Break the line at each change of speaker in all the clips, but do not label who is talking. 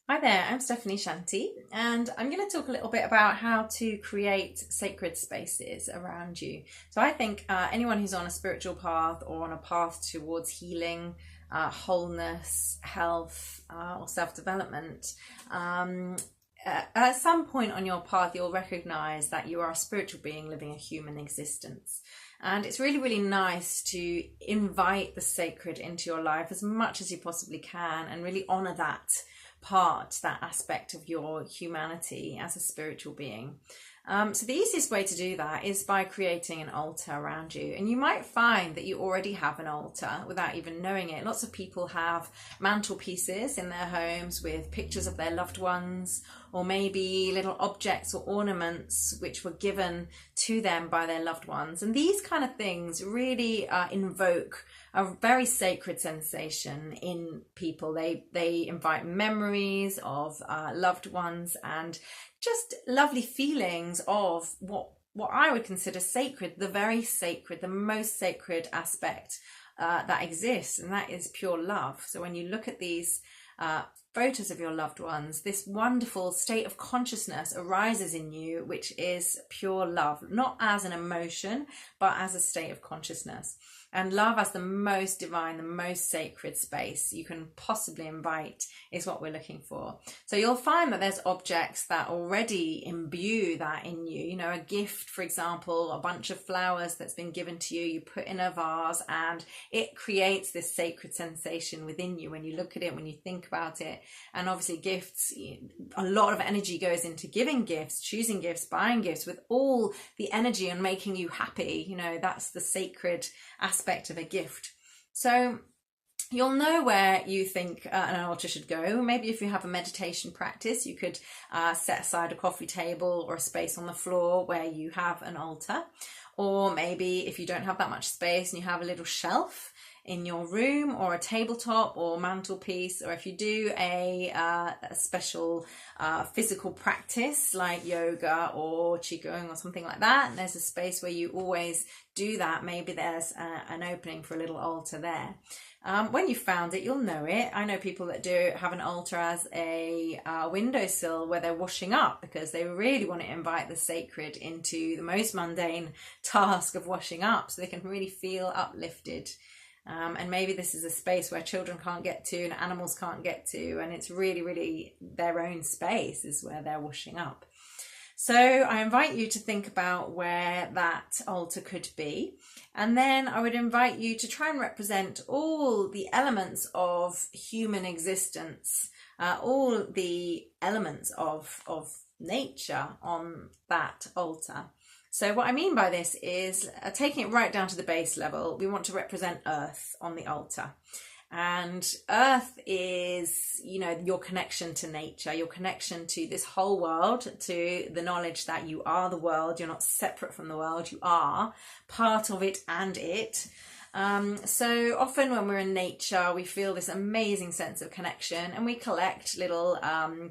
Hi there, I'm Stephanie Shanti, and I'm going to talk a little bit about how to create sacred spaces around you. So, I think anyone who's on a spiritual path or on a path towards healing, wholeness, health, or self development, um, at some point on your path, you'll recognize that you are a spiritual being living a human existence. And it's really, really nice to invite the sacred into your life as much as you possibly can and really honor that aspect of your humanity as a spiritual being. So the easiest way to do that is by creating an altar around you. And you might find that you already have an altar without even knowing it. Lots of people have mantelpieces in their homes with pictures of their loved ones, or maybe little objects or ornaments which were given to them by their loved ones. And these kind of things really invoke a very sacred sensation in people. They invite memories of loved ones and just lovely feelings of what I would consider sacred, the very sacred, the most sacred aspect that exists, and that is pure love. So when you look at these photos of your loved ones, this wonderful state of consciousness arises in you, which is pure love, not as an emotion, but as a state of consciousness. And love as the most divine, the most sacred space you can possibly invite is what we're looking for. So you'll find that there's objects that already imbue that in you. You know, a gift, for example, a bunch of flowers that's been given to you, you put in a vase, and it creates this sacred sensation within you when you look at it, when you think about it. And obviously gifts, a lot of energy goes into giving gifts, choosing gifts, buying gifts, with all the energy on making you happy. You know, that's the sacred aspect of a gift. So you'll know where you think an altar should go. Maybe if you have a meditation practice, you could set aside a coffee table or a space on the floor where you have an altar. Or maybe if you don't have that much space and you have a little shelf in your room, or a tabletop or mantelpiece, or if you do a special physical practice like yoga or qigong or something like that, and there's a space where you always do that, maybe there's an opening for a little altar there. When you've found it, you'll know it. I know people that do have an altar as a windowsill where they're washing up because they really want to invite the sacred into the most mundane task of washing up, so they can really feel uplifted. And maybe this is a space where children can't get to and animals can't get to, and it's really, really their own space is where they're washing up. So I invite you to think about where that altar could be. And then I would invite you to try and represent all the elements of human existence, all the elements of nature on that altar. So what I mean by this is taking it right down to the base level. We want to represent Earth on the altar. And Earth is, you know, your connection to nature, your connection to this whole world, to the knowledge that you are the world. You're not separate from the world. You are part of it and it. So often when we're in nature, we feel this amazing sense of connection, and we collect little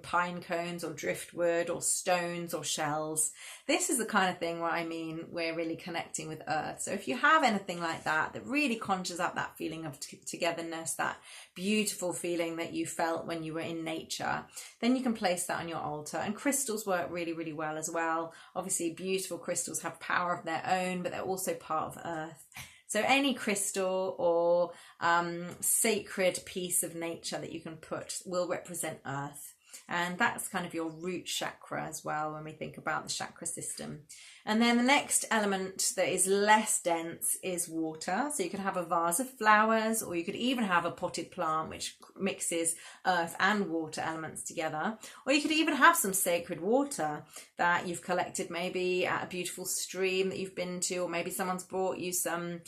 pine cones or driftwood or stones or shells. This is the kind of thing where I mean we're really connecting with Earth. So if you have anything like that that really conjures up that feeling of togetherness, that beautiful feeling that you felt when you were in nature, then you can place that on your altar. And crystals work really, really well as well. Obviously, beautiful crystals have power of their own, but they're also part of Earth. So any crystal or sacred piece of nature that you can put will represent Earth. And that's kind of your root chakra as well when we think about the chakra system. And then the next element that is less dense is water. So you could have a vase of flowers, or you could even have a potted plant which mixes earth and water elements together. Or you could even have some sacred water that you've collected maybe at a beautiful stream that you've been to, or maybe someone's brought you some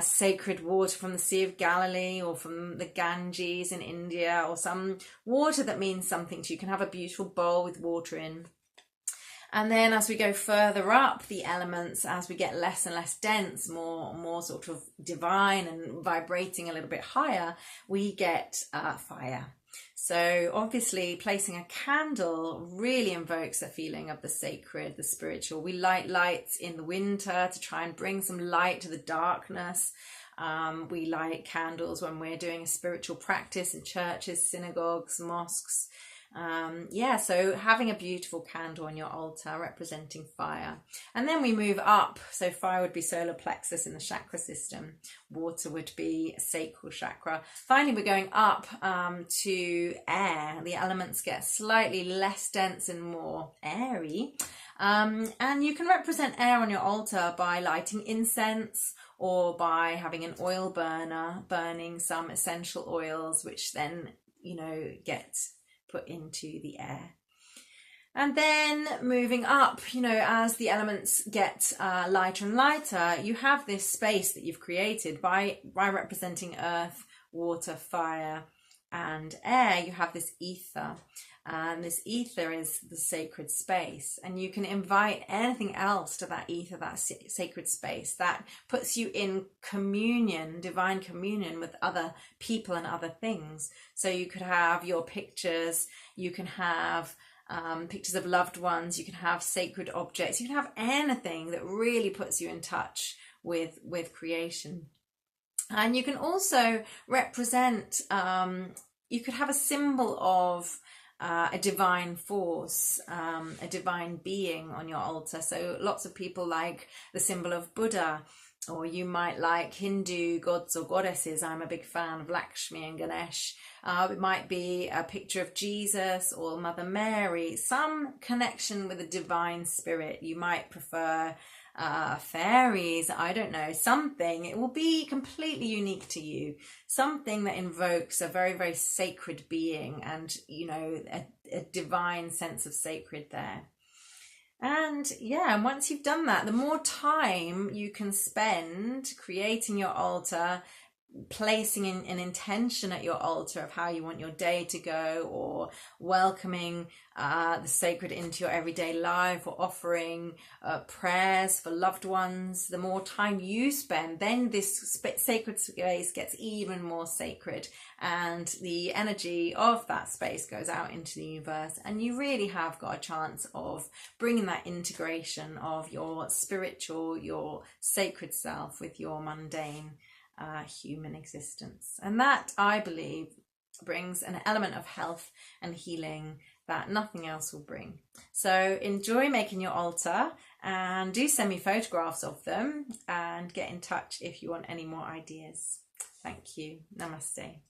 sacred water from the Sea of Galilee or from the Ganges in India, or some water that means something to you. You can have a beautiful bowl with water in. And then as we go further up the elements, as we get less and less dense, more sort of divine and vibrating a little bit higher, we get fire. So obviously placing a candle really invokes a feeling of the sacred, the spiritual. We light lights in the winter to try and bring some light to the darkness. We light candles when we're doing a spiritual practice in churches, synagogues, mosques. Yeah, so having a beautiful candle on your altar representing fire. And then we move up. So fire would be solar plexus in the chakra system. Water would be sacral chakra. Finally, we're going up to air. The elements get slightly less dense and more airy. And you can represent air on your altar by lighting incense or by having an oil burner burning some essential oils, which then, get put into the air. And then moving up, as the elements get lighter and lighter, you have this space that you've created by representing earth, water, fire, and air. You have this ether, and this ether is the sacred space, and you can invite anything else to that ether, that sacred space that puts you in communion, divine communion with other people and other things. So you could have your pictures, you can have pictures of loved ones, you can have sacred objects, you can have anything that really puts you in touch with creation. And you can also represent, you could have a symbol of a divine force, a divine being on your altar. So lots of people like the symbol of Buddha, or you might like Hindu gods or goddesses. I'm a big fan of Lakshmi and Ganesh. It might be a picture of Jesus or Mother Mary, some connection with a divine spirit. You might prefer fairies, I don't know, something. It will be completely unique to you, something that invokes a very, very sacred being and, a divine sense of sacred there. And and once you've done that, the more time you can spend creating your altar, placing in an intention at your altar of how you want your day to go, or welcoming the sacred into your everyday life, or offering prayers for loved ones, the more time you spend, then this sacred space gets even more sacred, and the energy of that space goes out into the universe, and you really have got a chance of bringing that integration of your spiritual, your sacred self with your mundane human existence. And that, I believe, brings an element of health and healing that nothing else will bring. So enjoy making your altar, and do send me photographs of them, and get in touch if you want any more ideas. Thank you. Namaste.